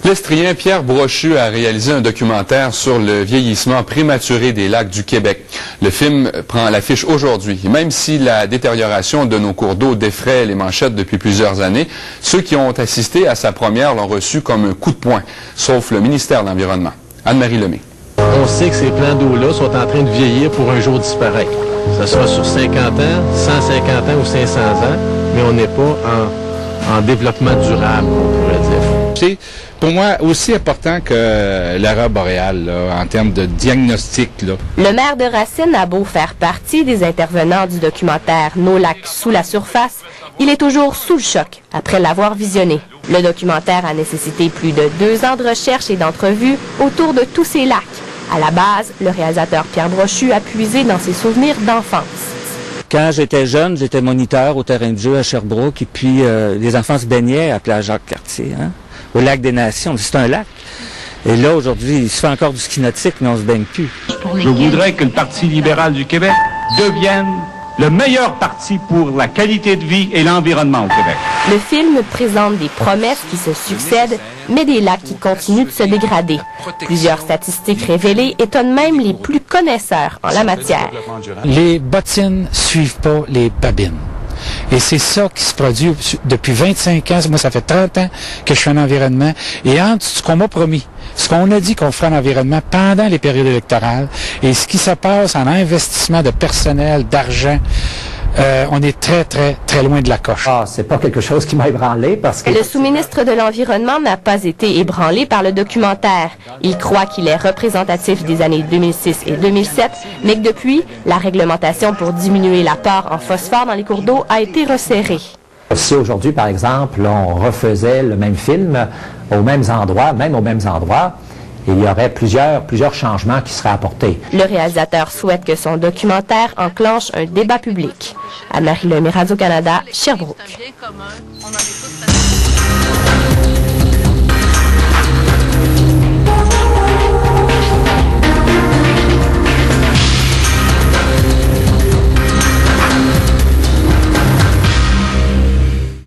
L'estrien Pierre Brochu a réalisé un documentaire sur le vieillissement prématuré des lacs du Québec. Le film prend l'affiche aujourd'hui. Même si la détérioration de nos cours d'eau défraie les manchettes depuis plusieurs années, ceux qui ont assisté à sa première l'ont reçu comme un coup de poing, sauf le ministère de l'Environnement. Anne-Marie Lemay. On sait que ces plans d'eau-là sont en train de vieillir pour un jour disparaître. Ça sera sur 50 ans, 150 ans ou 500 ans, mais on n'est pas en développement durable, on pourrait dire. C'est pour moi aussi important que l'aurore boréale, là, en termes de diagnostic. Là. Le maire de Racine a beau faire partie des intervenants du documentaire Nos lacs sous la surface, il est toujours sous le choc après l'avoir visionné. Le documentaire a nécessité plus de 2 ans de recherche et d'entrevues autour de tous ces lacs. À la base, le réalisateur Pierre Brochu a puisé dans ses souvenirs d'enfance. Quand j'étais jeune, j'étais moniteur au terrain de jeu à Sherbrooke et puis les enfants se baignaient à Plage Jacques-Cartier, hein, au lac des Nations. C'est un lac. Et là, aujourd'hui, il se fait encore du ski nautique, mais on se baigne plus. Je voudrais que le Parti libéral du Québec devienne le meilleur parti pour la qualité de vie et l'environnement au Québec. Le film présente des promesses qui se succèdent, mais des lacs qui continuent de se dégrader. Plusieurs statistiques révélées étonnent même les plus connaisseurs en la matière. Les bottines suivent pas les babines. Et c'est ça qui se produit depuis 25 ans. Moi, ça fait 30 ans que je fais un environnement. Et entre ce qu'on m'a promis, ce qu'on a dit qu'on ferait en environnement pendant les périodes électorales, et ce qui se passe en investissement de personnel, d'argent, on est très, très, très loin de la coche. Ah, c'est pas quelque chose qui m'a ébranlé parce que... Le sous-ministre de l'Environnement n'a pas été ébranlé par le documentaire. Il croit qu'il est représentatif des années 2006 et 2007, mais que depuis, la réglementation pour diminuer l'apport en phosphore dans les cours d'eau a été resserrée. Si aujourd'hui, par exemple, on refaisait le même film aux mêmes endroits, il y aurait plusieurs changements qui seraient apportés. Le réalisateur souhaite que son documentaire enclenche un débat public. Anne-Marie Lemay, Radio-Canada, Sherbrooke.